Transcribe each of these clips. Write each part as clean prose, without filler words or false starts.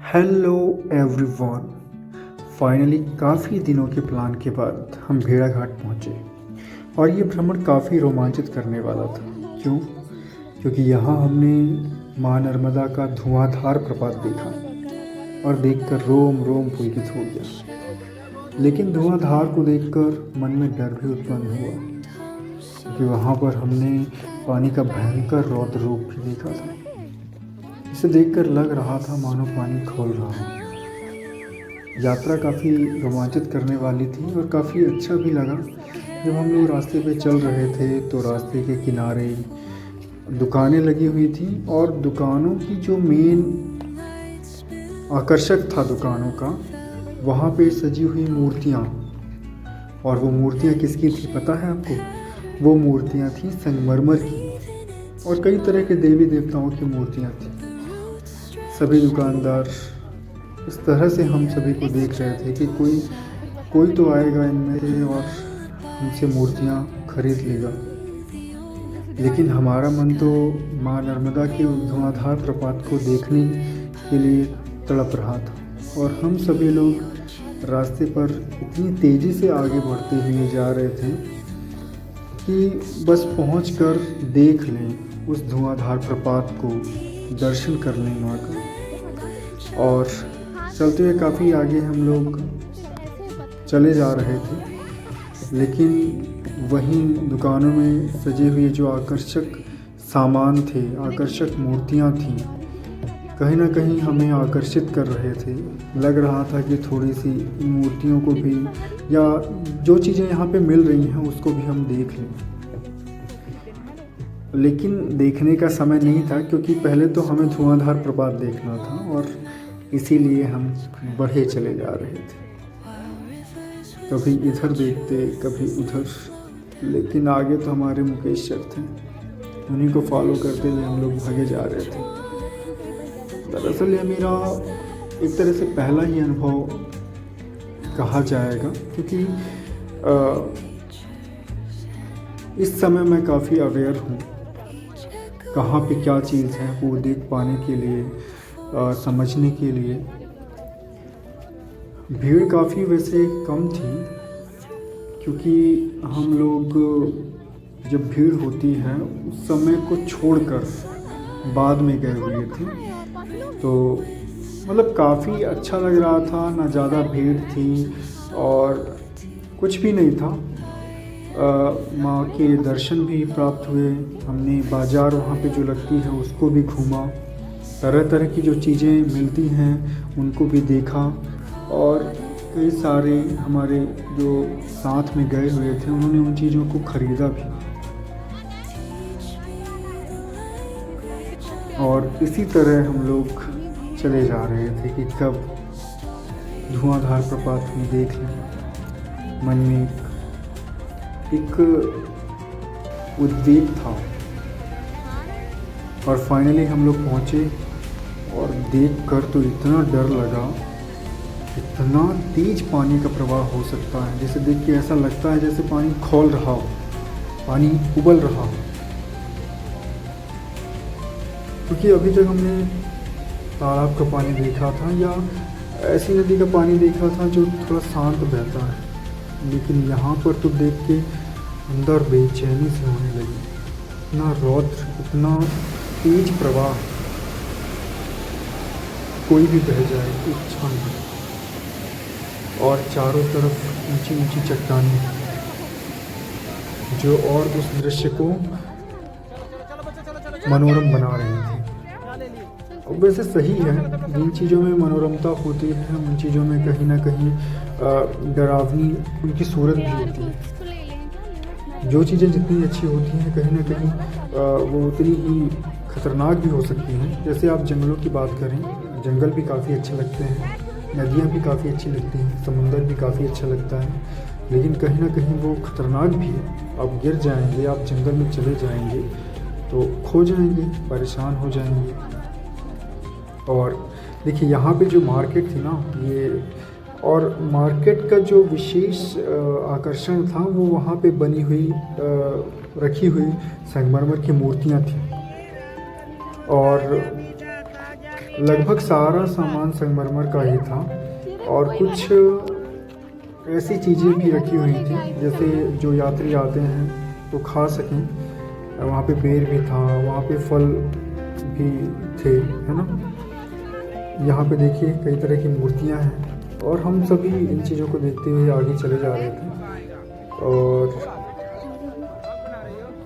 Hello everyone. Finally काफ़ी दिनों के प्लान के बाद हम भेड़ाघाट पहुँचे और ये भ्रमण काफ़ी रोमांचित करने वाला था। क्यों? क्योंकि यहाँ हमने माँ नर्मदा का धुआंधार प्रपात देखा और देखकर रोम रोम पुलकित हो गया। लेकिन धुआंधार को देखकर मन में डर भी उत्पन्न हुआ, क्योंकि वहाँ पर हमने पानी का भयंकर रौद्र रूप भी देखा था। इसे देखकर लग रहा था मानो पानी खोल रहा हो। यात्रा काफ़ी रोमांचित करने वाली थी और काफ़ी अच्छा भी लगा। जब हम लोग रास्ते पे चल रहे थे तो रास्ते के किनारे दुकानें लगी हुई थी और दुकानों की जो मेन आकर्षक था दुकानों का, वहाँ पे सजी हुई मूर्तियाँ। और वो मूर्तियाँ किसकी थी पता है आपको? वो मूर्तियाँ थी संगमरमर की और कई तरह के देवी देवताओं की मूर्तियाँ थी। सभी दुकानदार इस तरह से हम सभी को देख रहे थे कि कोई तो आएगा इनमें से और हमसे मूर्तियाँ खरीद लेगा। लेकिन हमारा मन तो माँ नर्मदा के धुआंधार प्रपात को देखने के लिए तड़प रहा था और हम सभी लोग रास्ते पर इतनी तेज़ी से आगे बढ़ते हुए जा रहे थे कि बस पहुंचकर देख लें उस धुआंधार प्रपात को, दर्शन कर लें माँ का। और चलते हुए काफ़ी आगे हम लोग चले जा रहे थे, लेकिन वहीं दुकानों में सजे हुए जो आकर्षक सामान थे, आकर्षक मूर्तियाँ थीं, कहीं ना कहीं हमें आकर्षित कर रहे थे। लग रहा था कि थोड़ी सी इन मूर्तियों को भी या जो चीज़ें यहाँ पे मिल रही हैं उसको भी हम देख लें। लेकिन देखने का समय नहीं था, क्योंकि पहले तो हमें धुआंधार प्रपात देखना था और इसीलिए हम बढ़े चले जा रहे थे। कभी इधर देखते कभी उधर, लेकिन आगे तो हमारे मुकेश सर थे, उन्हीं को फॉलो करते हुए हम लोग भागे जा रहे थे। दरअसल ये मेरा एक तरह से पहला ही अनुभव कहा जाएगा, क्योंकि इस समय मैं काफ़ी अवेयर हूँ कहाँ पे क्या चीज़ है वो देख पाने के लिए, समझने के लिए। भीड़ काफ़ी वैसे कम थी, क्योंकि हम लोग जब भीड़ होती है उस समय को छोड़कर बाद में गए हुए थे, तो मतलब काफ़ी अच्छा लग रहा था। ना ज़्यादा भीड़ थी और कुछ भी नहीं था। माँ के दर्शन भी प्राप्त हुए। हमने बाज़ार वहाँ पे जो लगती है उसको भी घूमा, तरह तरह की जो चीज़ें मिलती हैं उनको भी देखा और कई सारे हमारे जो साथ में गए हुए थे उन्होंने उन चीज़ों को ख़रीदा भी। और इसी तरह हम लोग चले जा रहे थे कि कब धुआंधार प्रपात हम देख लें। मन में एक उद्वेग था और फाइनली हम लोग पहुँचे और देखकर तो इतना डर लगा। इतना तेज पानी का प्रवाह हो सकता है, जैसे देख के ऐसा लगता है जैसे पानी खौल रहा हो, पानी उबल रहा हो। क्योंकि अभी तक हमने तालाब का पानी देखा था या ऐसी नदी का पानी देखा था जो थोड़ा शांत बहता है, लेकिन यहाँ पर तो देख के अंदर बेचैनी से होने लगी। इतना रौद्र, इतना तेज प्रवाह, कोई भी बह जाए एक क्षण में। और चारों तरफ ऊंची ऊंची चट्टानें जो और उस दृश्य को मनोरम बना रही थी। वैसे सही है, जिन चीज़ों में मनोरमता होती है उन चीज़ों में कहीं ना कहीं डरावनी उनकी सूरत भी होती है। जो चीज़ें जितनी अच्छी होती हैं कहीं ना कहीं वो उतनी ही खतरनाक भी हो सकती हैं। जैसे आप जंगलों की बात करें, जंगल भी काफ़ी अच्छे लगते हैं, नदियाँ भी काफ़ी अच्छी लगती हैं, समुंदर भी काफ़ी अच्छा लगता है, लेकिन कहीं ना कहीं वो खतरनाक भी है। आप गिर जाएंगे, आप जंगल में चले जाएंगे तो खो जाएंगे, परेशान हो जाएंगे। और देखिए यहाँ पे जो मार्केट थी ना, ये और मार्केट का जो विशेष आकर्षण था वो वहाँ पे बनी हुई रखी हुई संगमरमर की मूर्तियाँ थी। और लगभग सारा सामान संगमरमर का ही था और कुछ ऐसी चीज़ें भी रखी हुई थी जैसे जो यात्री आते हैं तो खा सकें। वहाँ पे पेड़ भी था, वहाँ पे फल भी थे, है ना। यहाँ पे देखिए कई तरह की मूर्तियाँ हैं और हम सभी इन चीज़ों को देखते हुए आगे चले जा रहे थे। और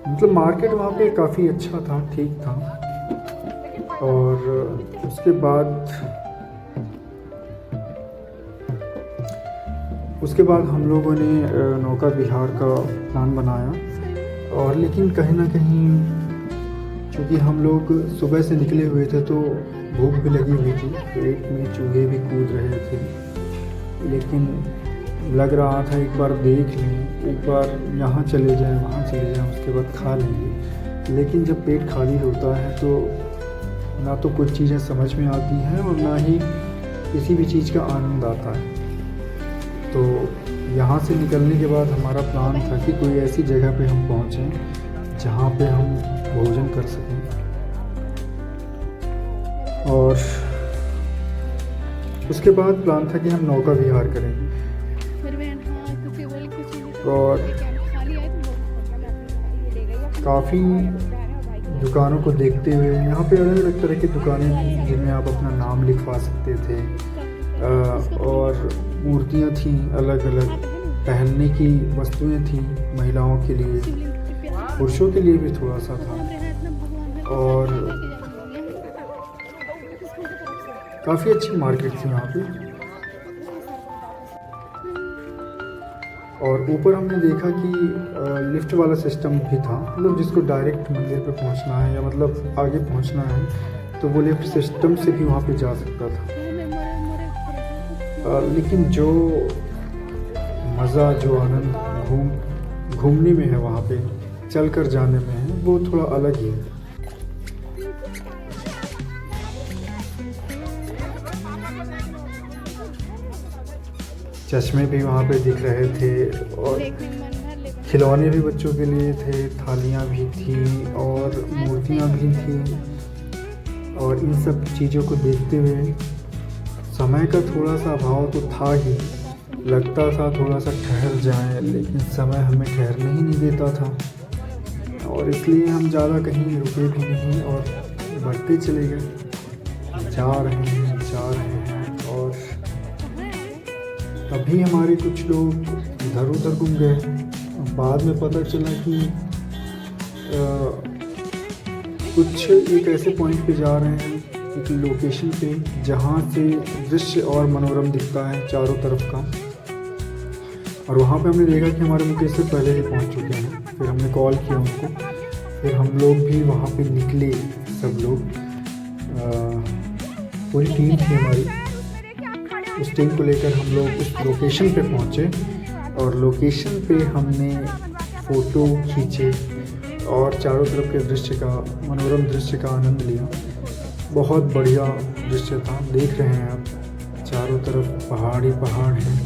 मतलब मार्केट वहाँ पे काफ़ी अच्छा था, ठीक था। और उसके बाद हम लोगों ने नौका विहार का प्लान बनाया। और लेकिन कहीं ना कहीं चूँकि हम लोग सुबह से निकले हुए थे तो भूख भी लगी हुई थी, पेट में चूहे भी कूद रहे थे, लेकिन लग रहा था एक बार देख लें, एक बार यहाँ चले जाएं, वहाँ चले जाएं, उसके बाद खा लेंगे। लेकिन जब पेट खाली होता है तो ना तो कुछ चीज़ें समझ में आती हैं और ना ही किसी भी चीज़ का आनंद आता है। तो यहाँ से निकलने के बाद हमारा प्लान था कि कोई ऐसी जगह पे हम पहुँचें जहाँ पे हम भोजन कर सकें। और उसके बाद प्लान था कि हम नौका विहार करेंगे। और काफ़ी दुकानों को देखते हुए यहाँ पे अलग अलग तरह की दुकानें थी जिनमें आप अपना नाम लिखवा सकते थे। और मूर्तियाँ थीं, अलग अलग पहनने की वस्तुएं थीं महिलाओं के लिए, पुरुषों के लिए भी थोड़ा सा था। और काफ़ी अच्छी मार्केट थी यहाँ पे। और ऊपर हमने देखा कि लिफ्ट वाला सिस्टम भी था, मतलब जिसको डायरेक्ट मंदिर पे पहुंचना है या मतलब आगे पहुंचना है तो वो लिफ्ट सिस्टम से भी वहाँ पे जा सकता था। लेकिन जो मज़ा, जो आनंद घूमने में है, वहाँ पे चलकर जाने में है, वो थोड़ा अलग ही है। चश्मे भी वहाँ पे दिख रहे थे और खिलौने भी बच्चों के लिए थे, थालियाँ भी थी और मूर्तियाँ भी थी। और इन सब चीज़ों को देखते हुए समय का थोड़ा सा अभाव तो था ही, लगता था थोड़ा सा ठहर जाएं, लेकिन समय हमें ठहरने ही नहीं देता था। और इसलिए हम ज़्यादा कहीं रुके भी नहीं और बढ़ते चले गए, जा रहे हैं। और तभी हमारे कुछ लोग इधर उधर घूम गए। बाद में पता चला कि कुछ एक ऐसे पॉइंट पे जा रहे हैं, एक लोकेशन पे, जहाँ से दृश्य और मनोरम दिखता है चारों तरफ का। और वहाँ पे हमने देखा कि हमारे मुकेश से पहले ही पहुँच चुके हैं। फिर हमने कॉल किया उनको, फिर हम लोग भी वहाँ पे निकले, सब लोग, पूरी टीम थी हमारी। उस टीम को लेकर हम लोग उस लोकेशन पे पहुँचे और लोकेशन पे हमने फ़ोटो खींचे और चारों तरफ के दृश्य का, मनोरम दृश्य का आनंद लिया। बहुत बढ़िया दृश्य था, देख रहे हैं आप, चारों तरफ पहाड़ी पहाड़ हैं,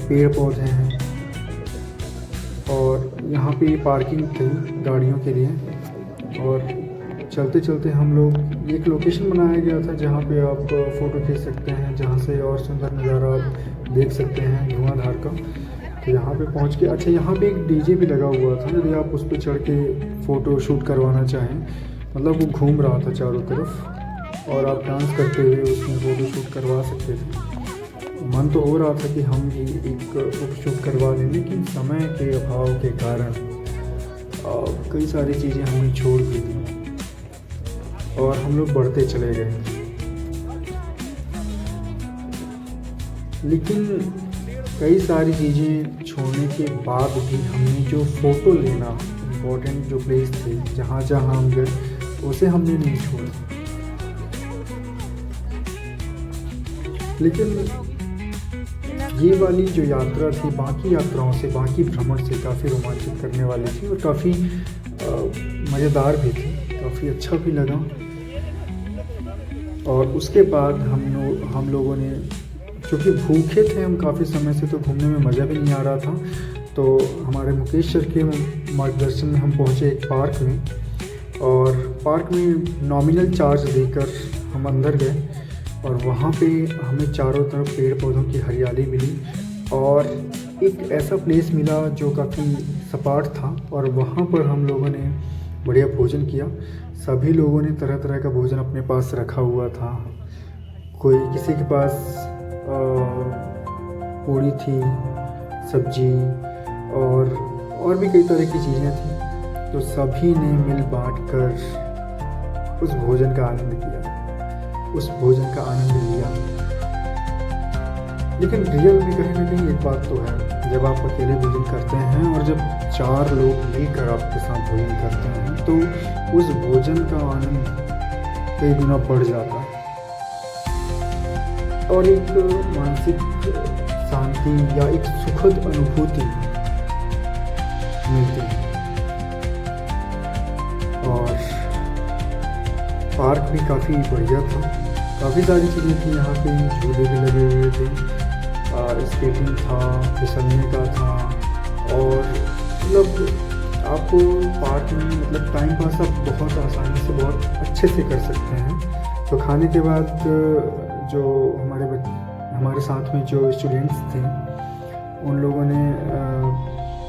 पेड़ पौधे हैं। और यहाँ पे पार्किंग थी गाड़ियों के लिए। और चलते चलते हम लोग, एक लोकेशन बनाया गया था जहाँ पे आप फ़ोटो खींच सकते हैं, जहाँ से और सुंदर नज़ारा आप देख सकते हैं धुआंधार का। तो यहाँ पे पहुँच के, अच्छा यहाँ पे एक डीजे भी लगा हुआ था, यदि आप उस पर चढ़ के फ़ोटो शूट करवाना चाहें, मतलब वो घूम रहा था चारों तरफ और आप डांस करते हुए उसमें फ़ोटो शूट करवा सकते थे। मन तो हो रहा था कि हम भी एक फ़ोटो शूट करवा लें, लेकिन समय के अभाव के कारण कई सारी चीज़ें हमने छोड़ दी थी और हम लोग बढ़ते चले गए। लेकिन कई सारी चीज़ें छोड़ने के बाद भी हमने जो फ़ोटो लेना इम्पोर्टेंट जो प्लेस थे, जहाँ जहाँ हम गए, उसे हमने नहीं छोड़ा। लेकिन ये वाली जो यात्रा थी बाकी यात्राओं से, बाकी भ्रमण से काफ़ी रोमांचित करने वाली थी और काफ़ी मज़ेदार भी थी, काफ़ी अच्छा भी लगा। और उसके बाद हम लोगों ने, क्योंकि भूखे थे हम काफ़ी समय से, तो घूमने में मज़ा भी नहीं आ रहा था, तो हमारे मुकेश सर के मार्गदर्शन में हम पहुँचे एक पार्क में। और पार्क में नॉमिनल चार्ज देकर हम अंदर गए और वहाँ पे हमें चारों तरफ पेड़ पौधों की हरियाली मिली और एक ऐसा प्लेस मिला जो काफ़ी सपाट था और वहाँ पर हम लोगों ने बढ़िया भोजन किया। सभी लोगों ने तरह तरह का भोजन अपने पास रखा हुआ था। कोई किसी के पास पूड़ी थी, सब्जी और भी कई तरह की चीज़ें थी। तो सभी ने मिल बांट कर उस भोजन का आनंद किया, उस भोजन का आनंद लिया। लेकिन रियल में कहीं ना कहीं एक बात तो है, जब आप अकेले भोजन करते हैं और जब 4 लोग मिलकर आपके साथ भोजन करते हैं तो उस भोजन का आनंद कई गुना बढ़ जाता है और एक मानसिक शांति या एक सुखद अनुभूति मिलती है। और पार्क भी काफ़ी बढ़िया था, काफ़ी सारी चीज़ें थी यहाँ पे, झूले भी लगे हुए थे, स्केटिंग था, फिसलने का था और मतलब आप पार्क में मतलब टाइम पास आप बहुत आसानी से बहुत अच्छे से कर सकते हैं। तो खाने के बाद जो हमारे साथ में जो स्टूडेंट्स थे उन लोगों ने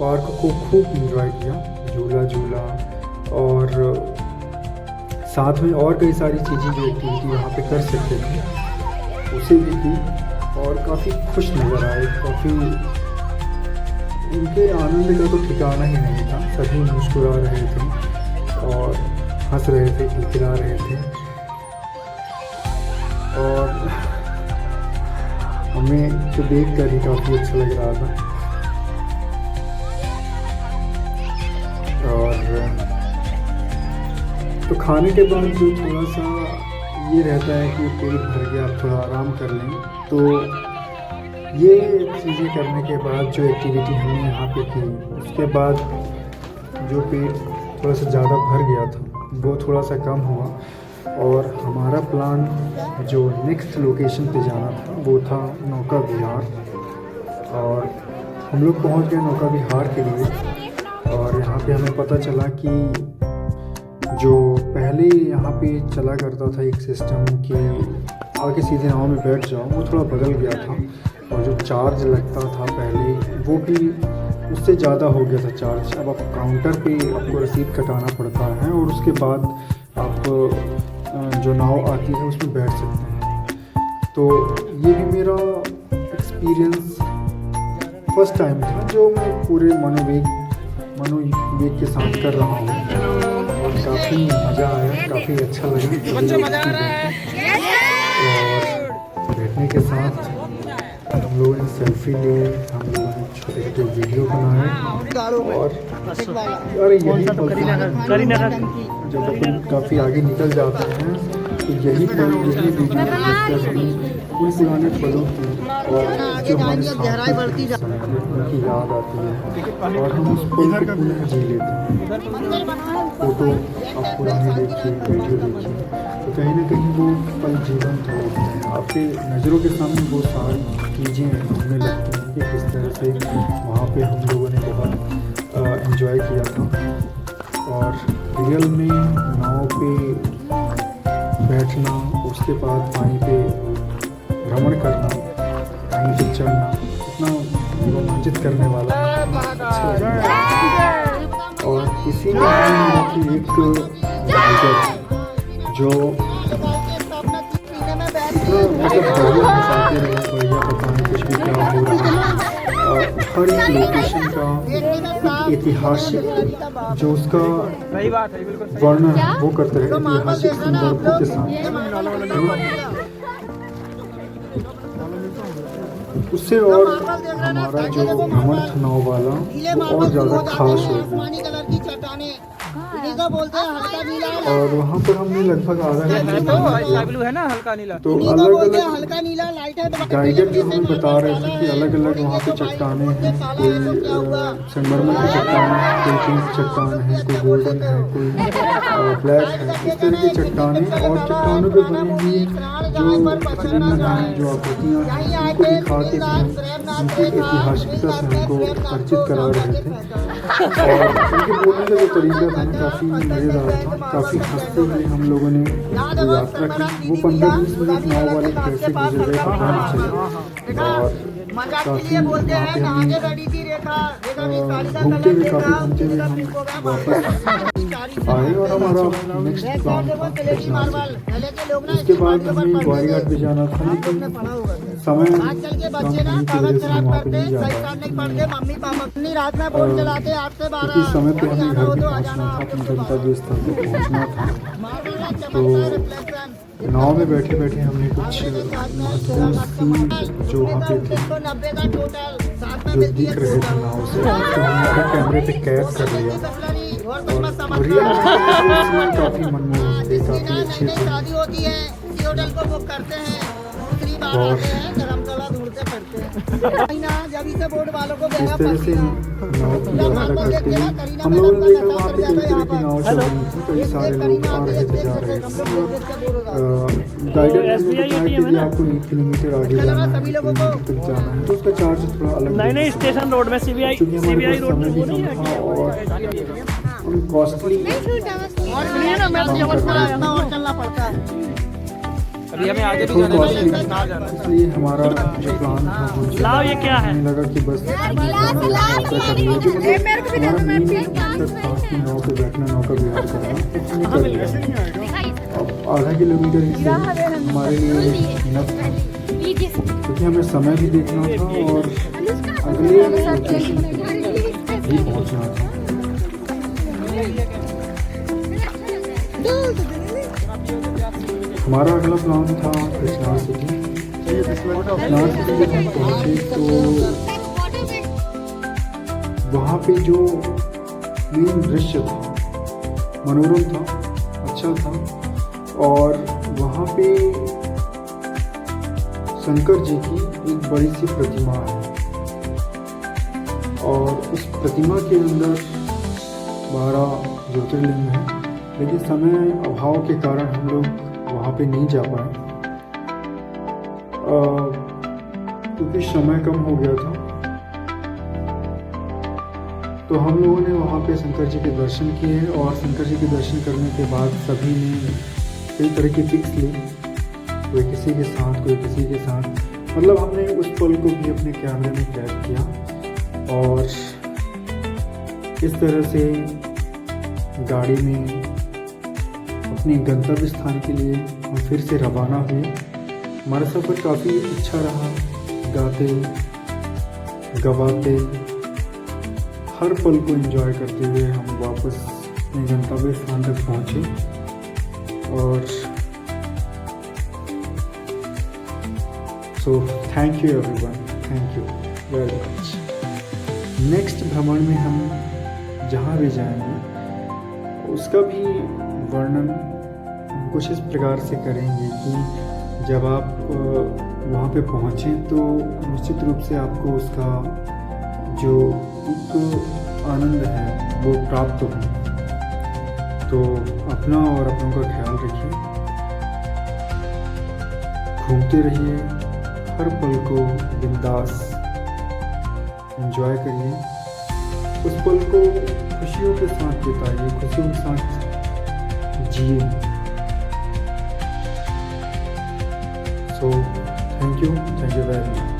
पार्क को खूब एंजॉय किया, झूला झूला और साथ में और कई सारी चीज़ें जो एक्टिविटी वहाँ पे कर सकते थे उसे भी की और काफ़ी खुश नज़र आए। काफ़ी उनके आनंद का तो ठिकाना ही नहीं था, सभी मुस्कुरा रहे थे और हंस रहे थे, खिलखिला रहे थे और हमें तो देख कर ही काफ़ी अच्छा लग रहा था। और तो खाने के बाद जो थोड़ा सा ये रहता है कि पेट भर गया, आप थोड़ा आराम कर लें, तो ये चीज़ें करने के बाद जो एक्टिविटी हमने यहाँ पे की उसके बाद जो पेट थोड़ा सा ज़्यादा भर गया था वो थोड़ा सा कम हुआ और हमारा प्लान जो नेक्स्ट लोकेशन पे जाना था वो था नौका विहार। और हम लोग पहुँच गए नौका विहार के लिए और यहाँ पे हमें पता चला कि जो पहले यहाँ पे चला करता था एक सिस्टम कि आगे सीधे नाव में बैठ जाओ, वो थोड़ा बदल गया था और जो चार्ज लगता था पहले वो भी उससे ज़्यादा हो गया था चार्ज। अब आप काउंटर पे आपको रसीद कटाना पड़ता है और उसके बाद आप जो नाव आती है उसमें बैठ सकते हैं। तो ये भी मेरा एक्सपीरियंस फर्स्ट टाइम था जो मैं पूरे मनोवेग के साथ कर रहा हूँ और काफ़ी मज़ा आया, काफ़ी अच्छा लगा। और बैठने के साथ हम लोगों ने सेल्फी ली, हम लोगों ने छोटे छोटे वीडियो बनाए और अरे यही जब अपन काफ़ी आगे निकल जाते हैं तो यही वीडियो देखकर हमें उन पुराने पलों की और जो हमारे साथ उनकी याद आती है और हम उस पल को पुनः जी लेते हैं। फोटो आप पुराने देखिए, वीडियो देखिए तो कहीं ना कहीं वो पल जीवंत होते हैं, आपके नज़रों के सामने वो सारी चीज़ें होने लगती हैं कि किस तरह से वहाँ पे हम लोगों ने बहुत एंजॉय किया था। और रियल में नाव पे बैठना, उसके बाद पानी पे भ्रमण करना, कहीं पे चढ़ना इतना रोमांचित करने वाला अच्छा लगा। और इसी में एक गाइडर जो मतलब बढ़िया हंसाते रहे, बढ़िया पता नहीं कुछ भी क्या हो रहा है। हर एक लोकेशन का ऐतिहासिक जो उसका वर्णन वो करते रहे ऐतिहासिक संदर्भों के साथ, उससे और हमारा जो भ्रमण था नाव वाला वो और ज़्यादा खास हो गया। और वहाँ पर हमने लगभग आधा घंटा तो अलग अलग गाइडर जो हमें बता रहे थे कि अलग अलग वहाँ पे चट्टानें हैं, कोई संगमरमर की चट्टान है, कोई पिंक चट्टान है, कोई गोल्डन है, कोई ब्लैक है, इस तरह की चट्टानें और चट्टानों पे बनी हुई जो प्रतिबिंब हैं, जो आकृतियाँ हैं, उनको दिखा के उनकी ऐतिहासिकता से हमको परिचित करा रहे थे। और उनके बोलने का जो तरीका था ना काफ़ी मज़ेदार था, काफ़ी हंसते हुए हम लोगों ने वो यात्रा की। वो 15-20 मिनट नाव वाले कैसे गुजर गए पता नहीं चला। और काफ़ी वहाँ पे हम घूमते हुए हम वापस आए और हमारा नेक्स्ट प्लान था कृष्णा। उसके बाद हमें ग्वारीघाट भी जाना था, लेकिन समय कम होने की वजह से हम वहाँ पे नहीं जा पाए। रात में फोन चलाते आपसे क्योंकि समय पे हमें घर भी पहुँचना था, अपने गंतव्य स्थल पे पहुँचना था। तो नाव में बैठे बैठे हमने कुछ महत्वपूर्ण सीन जो वहाँ पे थे, जो दिख रहे थे नाव से, तो हमने कैमरे पे कैद कर लिया। और रियल में काफ़ी मनमोहक थे, काफ़ी अच्छे थे। शादी होती है, किसी होटल को बुक करते हैं, दूसरी बार आते हैं, धर्मशाला ढूंढते करते हैं। जब इसे बोर्ड वालों को इस तरह से नाव की यात्रा करते हुए हम लोगों ने देखा वहाँ पे कई तरह की नाव चल रही थी, कई सारे लोग आ रहे थे, जा रहे थे। गाइडर ने बताया कि यदि आपको 1 किलोमीटर आगे जाना है, 1 किलोमीटर तक जाना है, तो उसका चार्ज थोड़ा अलग है। नहीं स्टेशन रोड में सीबीआई रोड और हम कॉस्टली चलना पड़ता है। अभी हमें आगे भी जाना है। इसलिए हमारा जो प्लान था वो लाओ, ये क्या है? हमें लगा कि बस यात्रा कर लेंगे। हमारा मेन मकसद था कि नाव पे बैठना, नाव का विहार करना, निकल गया। अब आधा किलोमीटर ही सही हमारे लिए इनफ था, क्योंकि हमें समय भी देखना था और अगले लोकेशन भी पहुंचना था। हमारा अगला प्लान था कृष्णा सिटी। कृष्णा सिटी जब हम पहुँचे तो वहाँ पे जो मेन दृश्य था मनोरम था, अच्छा था। और वहाँ पे शंकर जी की एक बड़ी सी प्रतिमा है और उस प्रतिमा के अंदर 12 ज्योतिर्लिंग है, लेकिन समय अभाव के कारण हम लोग वहाँ पे नहीं जा पाए, क्योंकि समय कम हो गया था। तो हम लोगों ने वहाँ पे शंकर जी के दर्शन किए और शंकर जी के दर्शन करने के बाद सभी ने कई तरह की पिक्स ली, कोई किसी के साथ, कोई किसी के साथ। मतलब हमने उस पल को भी अपने कैमरे में कैद किया और इस तरह से गाड़ी में अपने गंतव्य स्थान के लिए हम फिर से रवाना हुए। हमारा सफ़र काफ़ी अच्छा रहा, गाते गवाते हर पल को एंजॉय करते हुए हम वापस अपने गंतव्य स्थान तक पहुँचे। और so thank you everyone, thank you very much. Next भ्रमण में हम जहाँ भी जाएंगे उसका भी वर्णन कुछ इस प्रकार से करेंगे कि जब आप वहाँ पे पहुँचे तो निश्चित रूप से आपको उसका जो एक आनंद है वो प्राप्त हो। तो अपना और अपनों का ख्याल रखिए, घूमते रहिए, हर पल को बिंदास एंजॉय करिए, उस पल को खुशियों के साथ बिताइए, खुशियों के साथ जिए। So thank you very much.